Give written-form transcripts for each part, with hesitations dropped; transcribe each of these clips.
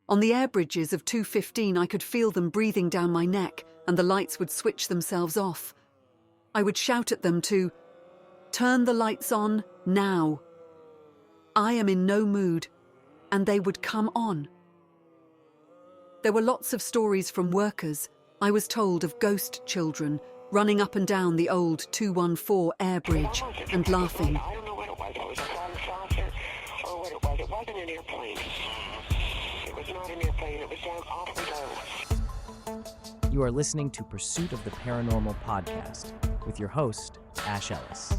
On the air bridges of 215, I could feel them breathing down my neck, and the lights would switch themselves off. I would shout at them to turn the lights on now. I am in no mood, and they would come on. There were lots of stories from workers. I was told of ghost children running up and down the old 214 air bridge and laughing. I don't know what it was. It was a flying saucer or what it was. It wasn't an airplane. It was not an airplane. It was down off the road. You are listening to Pursuit of the Paranormal podcast with your host, Ash Ellis.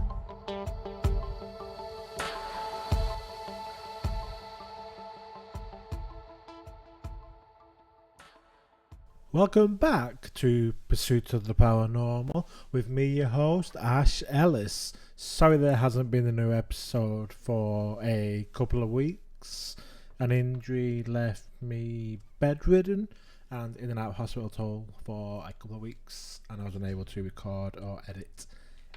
Welcome back to Pursuit of the Paranormal with me, your host, Ash Ellis. Sorry there hasn't been a new episode for a couple of weeks. An injury left me bedridden and in and out of hospital for a couple of weeks, and I was unable to record or edit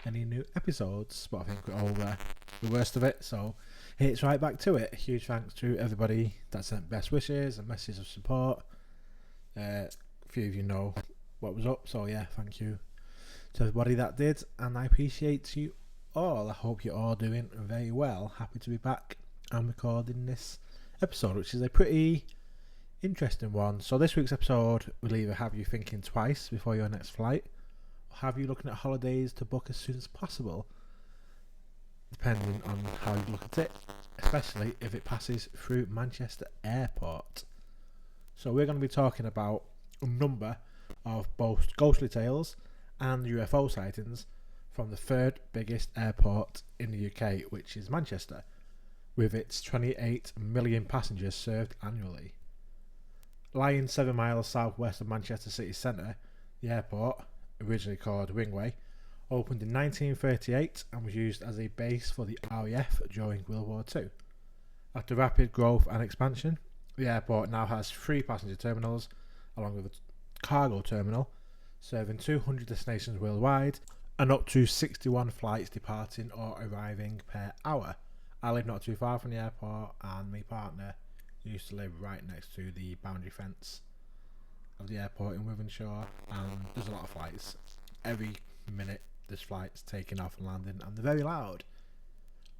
any new episodes, but I think we're over the worst of it, so it's right back to it. Huge thanks to everybody that sent best wishes and messages of support. Few of you know what was up, so yeah, thank you to everybody that did, and I appreciate you all. I hope you're all doing very well. Happy to be back and recording this episode, which is a pretty interesting one. So this week's episode will either have you thinking twice before your next flight, or have you looking at holidays to book as soon as possible, depending on how you look at it, especially if it passes through Manchester Airport. So we're going to be talking about a number of both ghostly tales and UFO sightings from the third biggest airport in the UK, which is Manchester, with its 28 million passengers served annually. Lying 7 miles southwest of Manchester city centre, the airport, originally called Ringway, opened in 1938 and was used as a base for the RAF during World War II. After rapid growth and expansion, the airport now has 3 passenger terminals, along with a cargo terminal, serving 200 destinations worldwide and up to 61 flights departing or arriving per hour. I live not too far from the airport, and my partner used to live right next to the boundary fence of the airport in Wivenshaw, and there's a lot of flights. Every minute there's flights taking off and landing, and they're very loud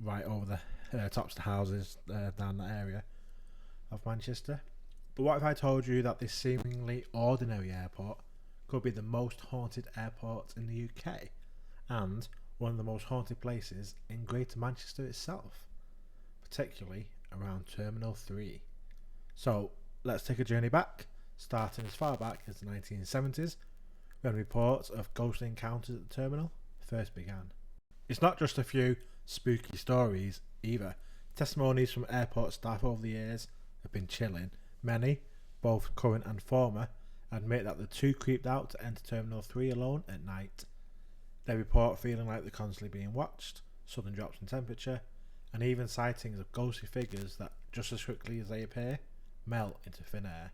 right over the tops of the houses down that area of Manchester. But what if I told you that this seemingly ordinary airport could be the most haunted airport in the UK, and one of the most haunted places in Greater Manchester itself, particularly around Terminal 3. So let's take a journey back, starting as far back as the 1970s, when reports of ghostly encounters at the terminal first began. It's not just a few spooky stories either. Testimonies from airport staff over the years have been chilling. Many, both current and former, admit that they're too creeped out to enter Terminal 3 alone at night. They report feeling like they're constantly being watched, sudden drops in temperature, and even sightings of ghostly figures that, just as quickly as they appear, melt into thin air.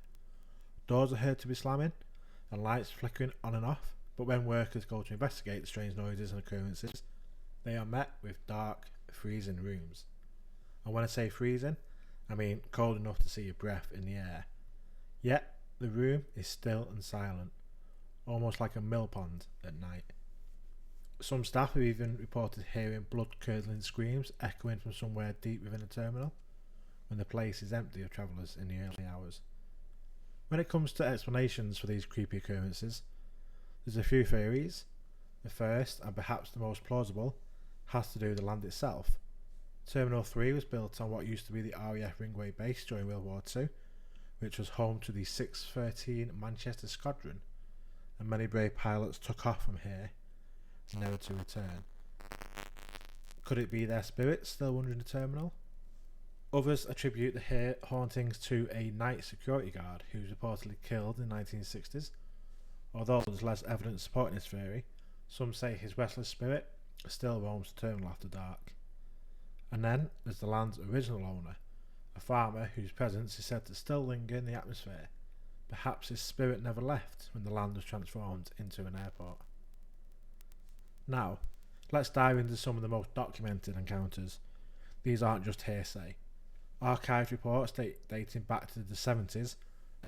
Doors are heard to be slamming, and lights flickering on and off, but when workers go to investigate the strange noises and occurrences, they are met with dark, freezing rooms. And when I say freezing, I mean cold enough to see your breath in the air. Yet the room is still and silent, almost like a mill pond at night. Some staff have even reported hearing blood-curdling screams echoing from somewhere deep within the terminal, when the place is empty of travellers in the early hours. When it comes to explanations for these creepy occurrences, there's a few theories. The first, and perhaps the most plausible, has to do with the land itself. Terminal 3 was built on what used to be the RAF Ringway base during World War II, which was home to the 613 Manchester Squadron, and many brave pilots took off from here, never to return. Could it be their spirits still wandering the terminal? Others attribute the hauntings to a night security guard who was reportedly killed in the 1960s. Although there's less evidence supporting this theory, some say his restless spirit still roams the terminal after dark. And then there's the land's original owner, a farmer whose presence is said to still linger in the atmosphere. Perhaps his spirit never left when the land was transformed into an airport. Now, let's dive into some of the most documented encounters. These aren't just hearsay. Archived reports dating back to the 70s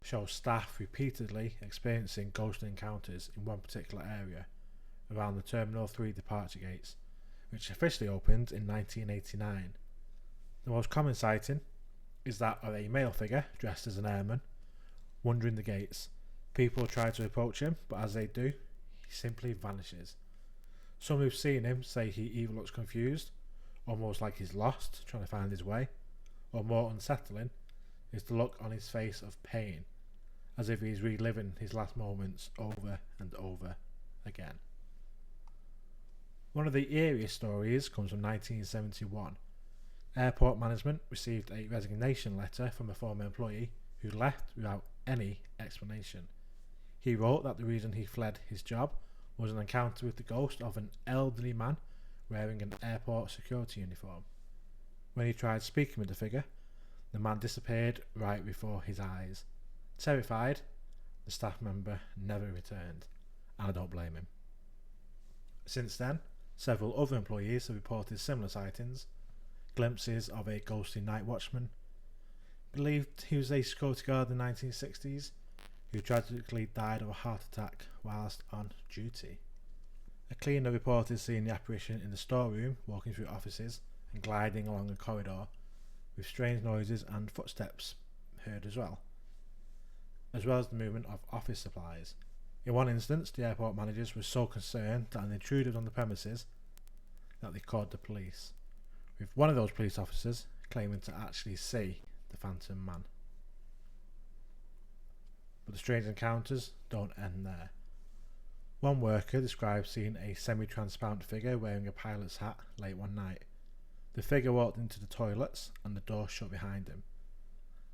show staff repeatedly experiencing ghostly encounters in one particular area around the Terminal 3 departure gates, which officially opened in 1989. The most common sighting is that of a male figure dressed as an airman wandering the gates. People try to approach him, but as they do, he simply vanishes. Some who've seen him say he either looks confused, almost like he's lost, trying to find his way, or more unsettling is the look on his face of pain, as if he's reliving his last moments over and over again. One of the eeriest stories comes from 1971. Airport management received a resignation letter from a former employee who left without any explanation. He wrote that the reason he fled his job was an encounter with the ghost of an elderly man wearing an airport security uniform. When he tried speaking with the figure, the man disappeared right before his eyes. Terrified, the staff member never returned, and I don't blame him. Since then, several other employees have reported similar sightings, glimpses of a ghostly night watchman, believed he was a security guard in the 1960s, who tragically died of a heart attack whilst on duty. A cleaner reported seeing the apparition in the storeroom, walking through offices and gliding along a corridor, with strange noises and footsteps heard as well as the movement of office supplies. In one instance, the airport managers were so concerned that an intruder was on the premises that they called the police, with one of those police officers claiming to actually see the phantom man. But the strange encounters don't end there. One worker described seeing a semi-transparent figure wearing a pilot's hat late one night. The figure walked into the toilets and the door shut behind him.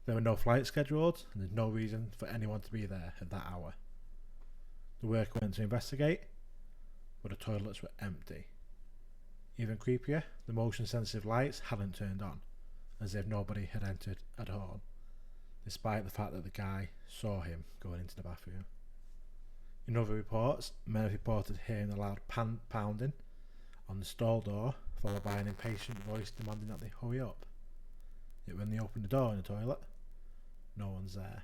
There were no flights scheduled and there's no reason for anyone to be there at that hour. The worker went to investigate, but the toilets were empty. Even creepier, the motion sensitive lights hadn't turned on, as if nobody had entered at all, despite the fact that the guy saw him going into the bathroom. In other reports, men have reported hearing a loud pounding on the stall door, followed by an impatient voice demanding that they hurry up. Yet when they open the door in the toilet, no one's there.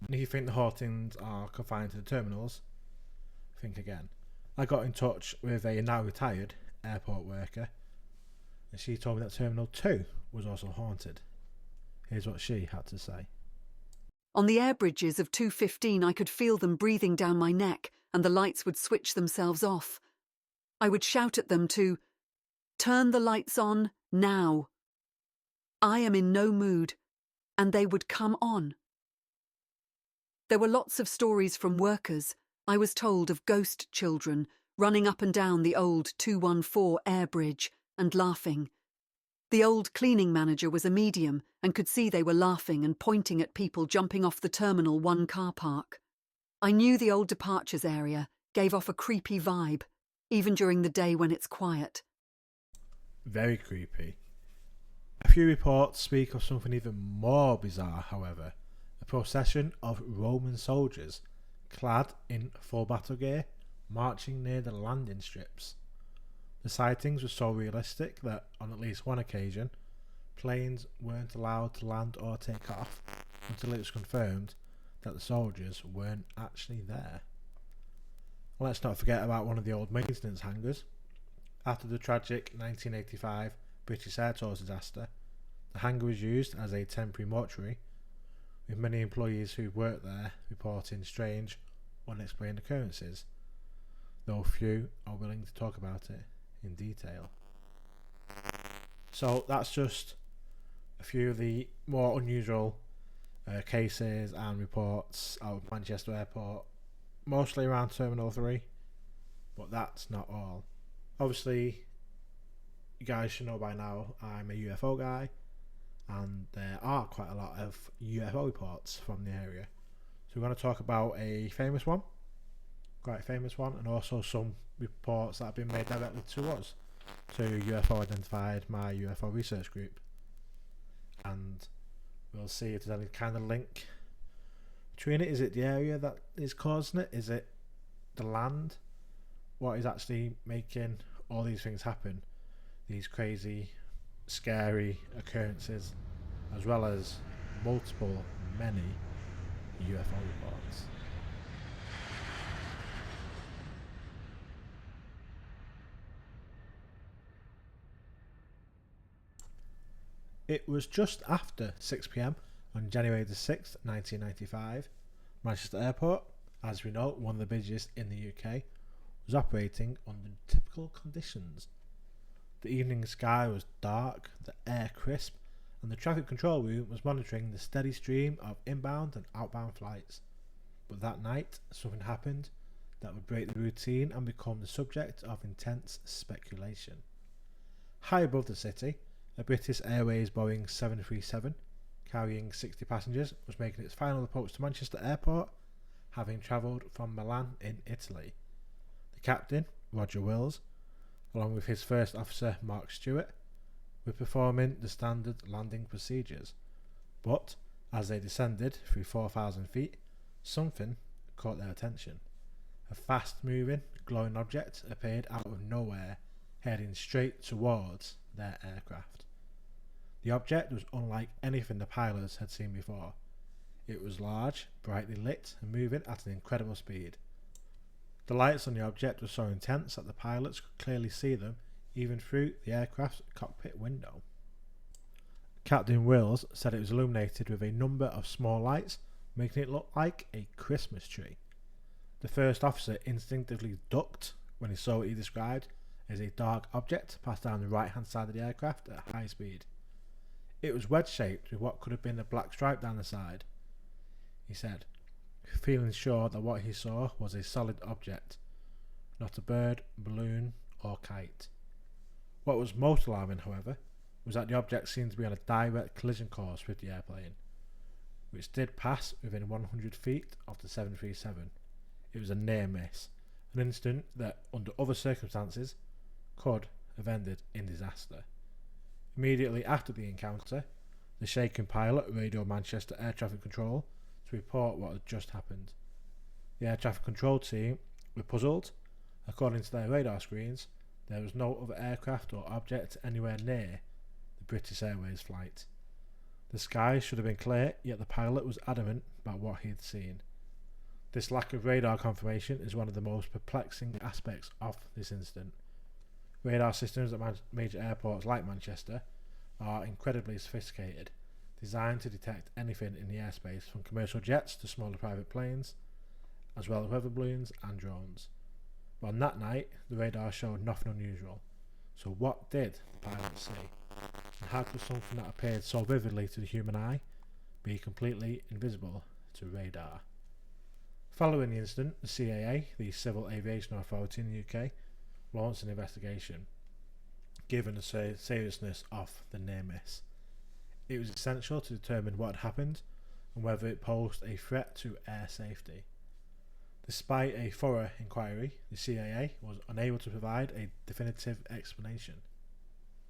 And if you think the hauntings are confined to the terminals, think again. I got in touch with a now retired airport worker, and she told me that Terminal 2 was also haunted. Here's what she had to say. On the air bridges of 215, I could feel them breathing down my neck, and the lights would switch themselves off. I would shout at them to turn the lights on now. I am in no mood, and they would come on. There were lots of stories from workers. I was told of ghost children running up and down the old 214 air bridge and laughing. The old cleaning manager was a medium and could see they were laughing and pointing at people jumping off the Terminal 1 car park. I knew the old departures area gave off a creepy vibe, even during the day when it's quiet. Very creepy. A few reports speak of something even more bizarre, however. A procession of Roman soldiers, clad in full battle gear, marching near the landing strips. The sightings were so realistic that, on at least one occasion, planes weren't allowed to land or take off until it was confirmed that the soldiers weren't actually there. Let's not forget about one of the old maintenance hangars. After the tragic 1985 British Air Tours disaster, the hangar was used as a temporary mortuary, with many employees who worked there reporting strange, unexplained occurrences, though few are willing to talk about it in detail. So that's just a few of the more unusual cases and reports out of Manchester Airport, mostly around Terminal 3, but that's not all. Obviously, you guys should know by now I'm a UFO guy, and there are quite a lot of UFO reports from the area. So we're going to talk about a famous one, quite a famous one, and also some reports that have been made directly to us, to UFO Identified, my UFO research group. And we'll see if there's any kind of link between it. Is it the area that is causing it? Is it the land? What is actually making all these things happen? These crazy scary occurrences, as well as many UFO reports. It was just after 6 p.m. on January the 6th, 1995. Manchester Airport, as we know, one of the busiest in the UK, was operating under typical conditions. The evening sky was dark, the air crisp, and the traffic control room was monitoring the steady stream of inbound and outbound flights. But that night, something happened that would break the routine and become the subject of intense speculation. High above the city, a British Airways Boeing 737 carrying 60 passengers was making its final approach to Manchester Airport, having travelled from Milan in Italy. The captain, Roger Wills, along with his first officer, Mark Stewart, were performing the standard landing procedures. But as they descended through 4,000 feet, something caught their attention. A fast-moving, glowing object appeared out of nowhere, heading straight towards their aircraft. The object was unlike anything the pilots had seen before. It was large, brightly lit, and moving at an incredible speed. The lights on the object were so intense that the pilots could clearly see them even through the aircraft's cockpit window. Captain Wills said it was illuminated with a number of small lights, making it look like a Christmas tree. The first officer instinctively ducked when he saw what he described as a dark object pass down the right-hand side of the aircraft at high speed. It was wedge-shaped with what could have been a black stripe down the side. He said, feeling sure that what he saw was a solid object, not a bird, balloon or kite. What was most alarming, however, was that the object seemed to be on a direct collision course with the airplane, which did pass within 100 feet of the 737. It was a near miss, an incident that, under other circumstances, could have ended in disaster. Immediately after the encounter, the shaken pilot radioed Manchester Air Traffic Control to report what had just happened. The air traffic control team were puzzled. According to their radar screens, there was no other aircraft or object anywhere near the British Airways flight. The sky should have been clear, yet the pilot was adamant about what he had seen. This lack of radar confirmation is one of the most perplexing aspects of this incident. Radar systems at major airports like Manchester are incredibly sophisticated, designed to detect anything in the airspace from commercial jets to smaller private planes, as well as weather balloons and drones. But on that night, the radar showed nothing unusual. So what did the pilot see? And how could something that appeared so vividly to the human eye be completely invisible to radar? Following the incident, the CAA, the Civil Aviation Authority in the UK, launched an investigation, given the seriousness of the near miss. It was essential to determine what had happened and whether it posed a threat to air safety. Despite a thorough inquiry, the CAA was unable to provide a definitive explanation.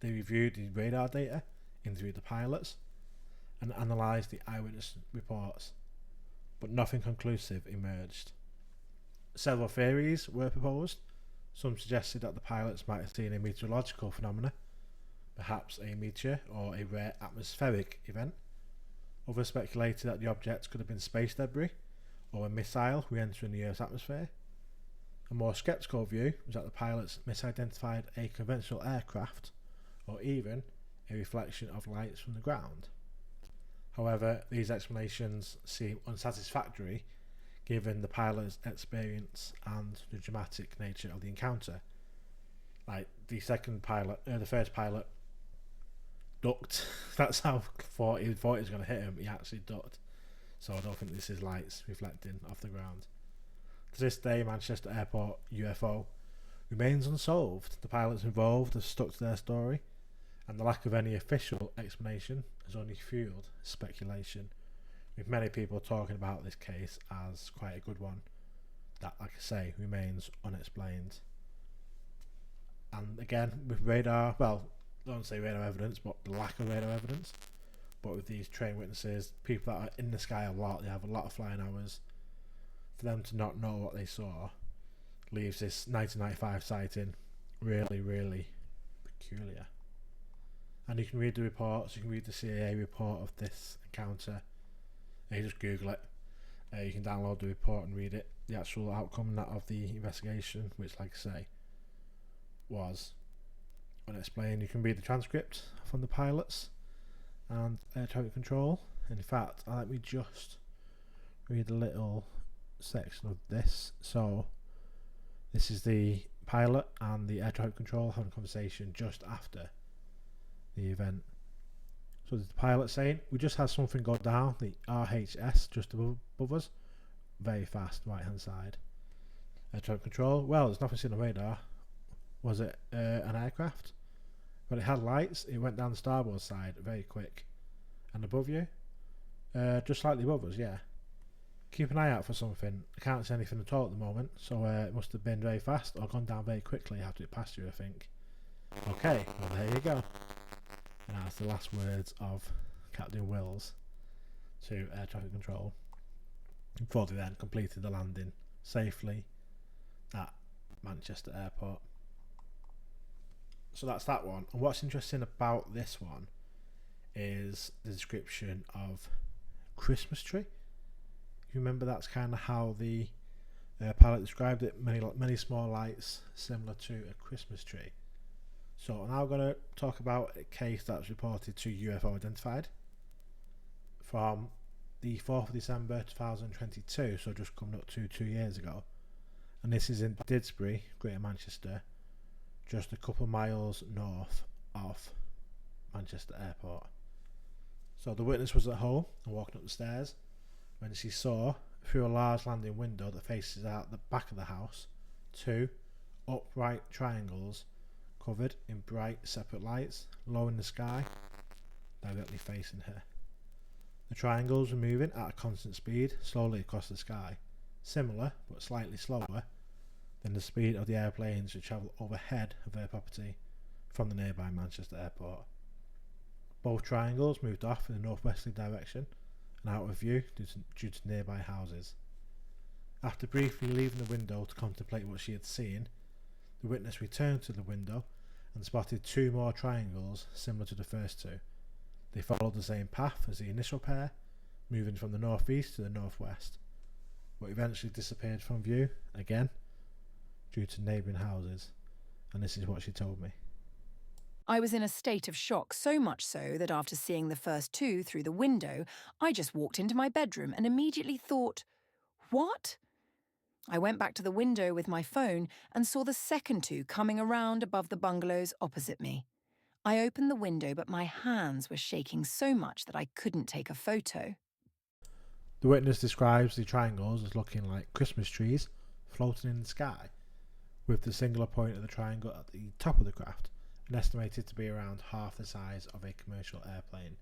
They reviewed the radar data, interviewed the pilots, and analysed the eyewitness reports, but nothing conclusive emerged. Several theories were proposed. Some suggested that the pilots might have seen a meteorological phenomena, perhaps a meteor or a rare atmospheric event. Others speculated that the object could have been space debris or a missile re-entering the Earth's atmosphere. A more sceptical view was that the pilots misidentified a conventional aircraft or even a reflection of lights from the ground. However, these explanations seem unsatisfactory given the pilot's experience and the dramatic nature of the encounter. Like the first pilot ducked. That's how he thought he was going to hit him. He actually ducked. So I don't think this is lights reflecting off the ground. To this day, Manchester Airport UFO remains unsolved. The pilots involved have stuck to their story, and the lack of any official explanation has only fueled speculation, with many people talking about this case as quite a good one that, like I say, remains unexplained. And again, with radar, well, I don't say radar evidence, but the lack of radar evidence, but with these trained witnesses, people that are in the sky a lot, they have a lot of flying hours, for them to not know what they saw leaves this 1995 sighting really, really peculiar. And you can read the reports, you can read the CIA report of this encounter. And you just Google it. You can download the report and read it. The actual outcome of the investigation, which, like I say, was unexplained. You can read the transcript from the pilots and air traffic control. In fact, let me just read a little section of this. So, this is the pilot and the air traffic control having a conversation just after the event. So the pilot saying, "We just had something go down the RHS just above us, very fast, right hand side." Air traffic control, "Well, there's nothing seen on radar. Was it an aircraft?" "But it had lights. It went down the starboard side, very quick." "And above you?" Just slightly above us, yeah." "Keep an eye out for something. I can't see anything at all at the moment, so it must have been very fast or gone down very quickly after it passed you, I think." "Okay, well there you go." And that's the last words of Captain Wills to air traffic control before they then completed the landing safely at Manchester Airport. So that's that one. And what's interesting about this one is the description of Christmas tree. You remember that's kind of how the pilot described it, many small lights similar to a Christmas tree. So I'm now going to talk about a case that's reported to UFO Identified from the 4th of December 2022, so just coming up to 2 years ago. And this is in Didsbury, Greater Manchester, just a couple of miles north of Manchester Airport. So the witness was at home and walking up the stairs when she saw, through a large landing window that faces out the back of the house, 2 upright triangles covered in bright separate lights, low in the sky, directly facing her. The triangles were moving at a constant speed, slowly across the sky, similar but slightly slower than the speed of the airplanes that travel overhead of her property from the nearby Manchester Airport. Both triangles moved off in a northwesterly direction and out of view due to nearby houses. After briefly leaving the window to contemplate what she had seen, the witness returned to the window and spotted 2 more triangles similar to the first 2. They followed the same path as the initial pair, moving from the northeast to the northwest, but eventually disappeared from view again due to neighbouring houses. And this is what she told me. "I was in a state of shock, so much so that after seeing the first 2 through the window, I just walked into my bedroom and immediately thought, 'What?' I went back to the window with my phone and saw the second 2 coming around above the bungalows opposite me. I opened the window, but my hands were shaking so much that I couldn't take a photo." The witness describes the triangles as looking like Christmas trees floating in the sky, with the singular point of the triangle at the top of the craft and estimated to be around half the size of a commercial airplane.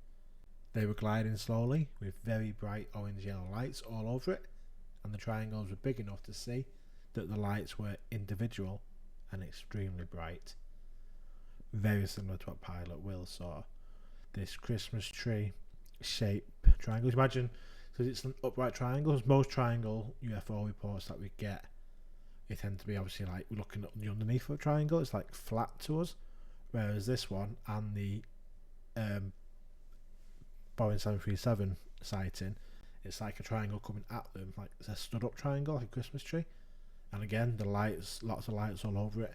They were gliding slowly with very bright orange-yellow lights all over it, and the triangles were big enough to see that the lights were individual and extremely bright. Very similar to what Pilot Will saw. This Christmas tree shape triangles. Imagine, because it's an upright triangles, most triangle UFO reports that we get, they tend to be obviously like we're looking at the underneath of a triangle, it's like flat to us. Whereas this one and the Boeing 737 sighting, it's like a triangle coming at them, like it's a stood up triangle, like a Christmas tree. And again, the lights, lots of lights all over it,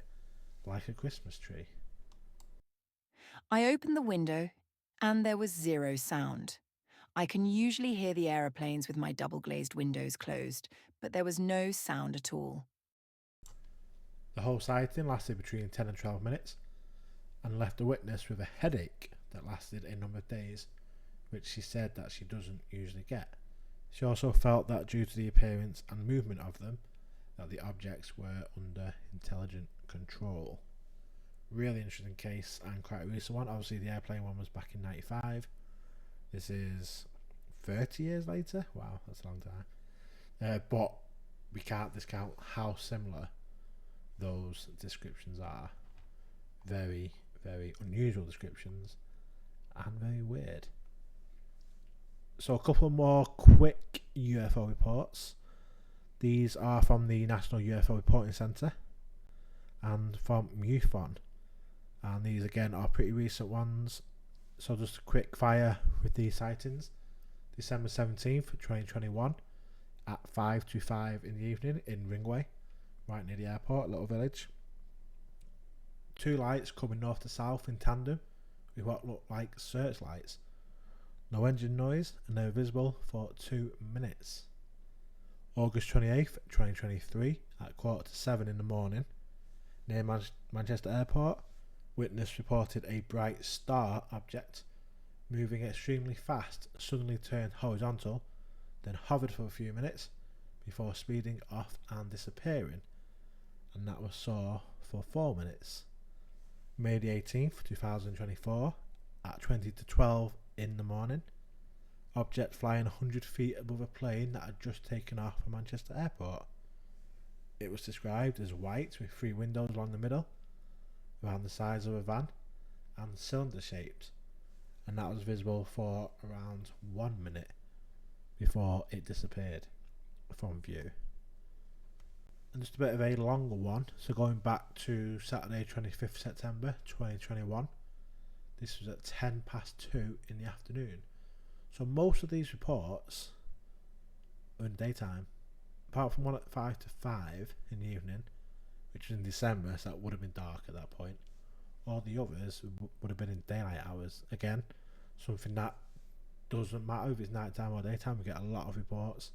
like a Christmas tree. I opened the window and there was 0 sound. I can usually hear the aeroplanes with my double-glazed windows closed, but there was no sound at all. The whole sighting lasted between 10 and 12 minutes and left the witness with a headache that lasted a number of days, which she said that she doesn't usually get. She also felt that due to the appearance and movement of them, that the objects were under intelligent control. Really interesting case and quite a recent one. Obviously the airplane one was back in 95. This is 30 years later. Wow, that's a long time. But we can't discount how similar those descriptions are. Very, very unusual descriptions and very weird. So a couple more quick UFO reports. These are from the National UFO Reporting Centre and from MUFON. And these again are pretty recent ones. So just a quick fire with these sightings. December 17th, 2021 at 5:25 in the evening in Ringway, right near the airport, little village. 2 lights coming north to south in tandem with what looked like searchlights. No engine noise, and they were visible for 2 minutes. August 28th, 2023 at 6:45 in the morning near Manchester Airport, witness reported a bright star object moving extremely fast suddenly turned horizontal, then hovered for a few minutes before speeding off and disappearing, and that was saw for 4 minutes. May the 18th, 2024 at 20:12 in the morning, object flying 100 feet above a plane that had just taken off from Manchester Airport. It was described as white with 3 windows along the middle, around the size of a van, and cylinder shaped, and that was visible for around 1 minute before it disappeared from view. And just a bit of a longer one, so going back to Saturday 25th September 2021, this was at 2:10 in the afternoon. So most of these reports are in daytime, apart from one at 5 to 5 in the evening, which was in December, so that would have been dark at that point. All the others would have been in daylight hours. Again, something that doesn't matter if it's nighttime or daytime. We get a lot of reports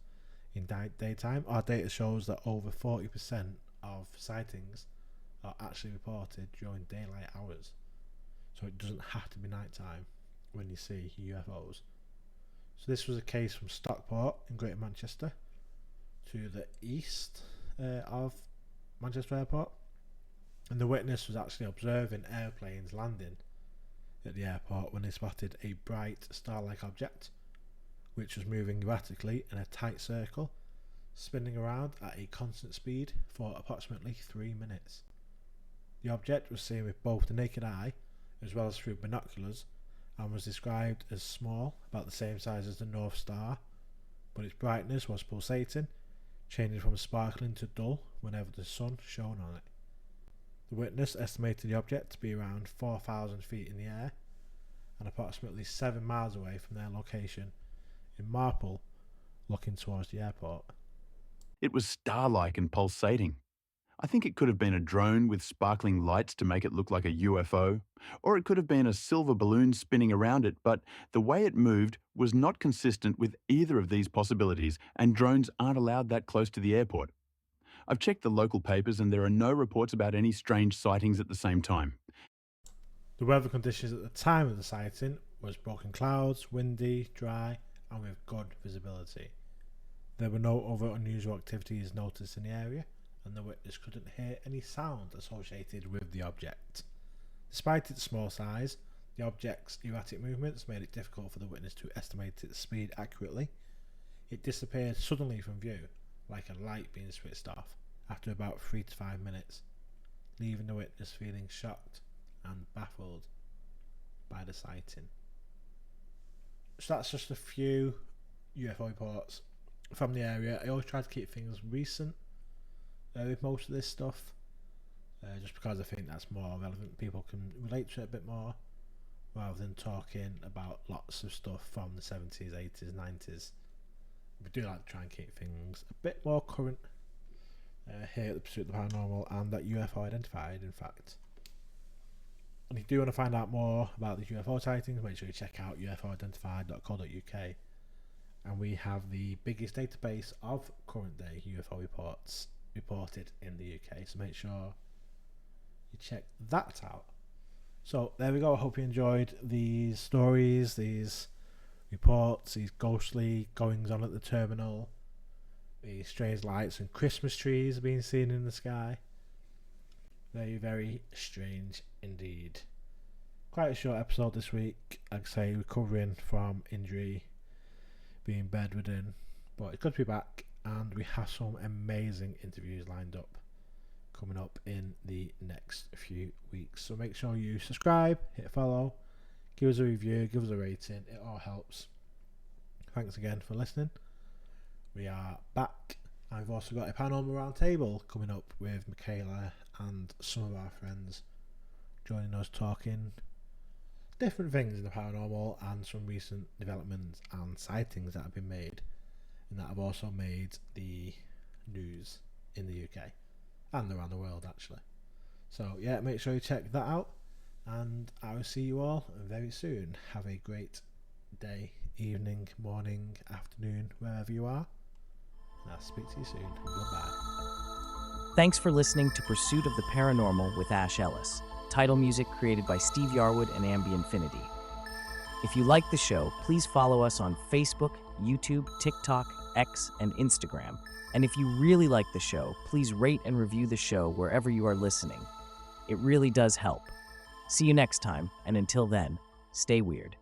in daytime. Our data shows that over 40% of sightings are actually reported during daylight hours. So it doesn't have to be nighttime when you see UFOs. So this was a case from Stockport in Greater Manchester to the east of Manchester Airport, and the witness was actually observing airplanes landing at the airport when they spotted a bright star-like object which was moving erratically in a tight circle, spinning around at a constant speed for approximately 3 minutes. The object was seen with both the naked eye as well as through binoculars, and was described as small, about the same size as the North Star, but its brightness was pulsating, changing from sparkling to dull whenever the sun shone on it. The witness estimated the object to be around 4,000 feet in the air and approximately 7 miles away from their location in Marple, looking towards the airport. It was star-like and pulsating. I think it could have been a drone with sparkling lights to make it look like a UFO, or it could have been a silver balloon spinning around it, but the way it moved was not consistent with either of these possibilities, and drones aren't allowed that close to the airport. I've checked the local papers and there are no reports about any strange sightings at the same time. The weather conditions at the time of the sighting was broken clouds, windy, dry, and with good visibility. There were no other unusual activities noticed in the area, and the witness couldn't hear any sound associated with the object. Despite its small size, the object's erratic movements made it difficult for the witness to estimate its speed accurately. It disappeared suddenly from view, like a light being switched off, after about 3 to 5 minutes, leaving the witness feeling shocked and baffled by the sighting. So that's just a few UFO reports from the area. I always try to keep things recent with most of this stuff, just because I think that's more relevant. People can relate to it a bit more, rather than talking about lots of stuff from the 70s, 80s, 90s. We do like to try and keep things a bit more current here at the Pursuit of the Paranormal, and that UFO Identified, in fact. And if you do want to find out more about the UFO sightings, make sure you check out ufoidentified.co.uk, and we have the biggest database of current day UFO reports reported in the UK, so make sure you check that out. So there we go. I hope you enjoyed these stories, these reports, these ghostly goings on at the terminal, these strange lights and Christmas trees being seen in the sky. Very, very strange indeed. Quite a short episode this week. Like I say, recovering from injury, being bedridden, but it's good to be back, and we have some amazing interviews lined up coming up in the next few weeks. So make sure you subscribe, hit follow, give us a review, give us a rating. It all helps. Thanks again for listening. We are back. I've also got a Paranormal Roundtable coming up with Michaela and some of our friends joining us, talking different things in the paranormal and some recent developments and sightings that have been made and that have also made the news in the UK and around the world actually. So yeah, make sure you check that out, and I will see you all very soon. Have a great day, evening, morning, afternoon, wherever you are, and I'll speak to you soon. Goodbye. Thanks for listening to Pursuit of the Paranormal with Ash Ellis. Title music created by Steve Yarwood and Ambienfinity. If you like the show, please follow us on Facebook, YouTube, TikTok, X, and Instagram. And if you really like the show, please rate and review the show wherever you are listening. It really does help. See you next time, and until then, stay weird.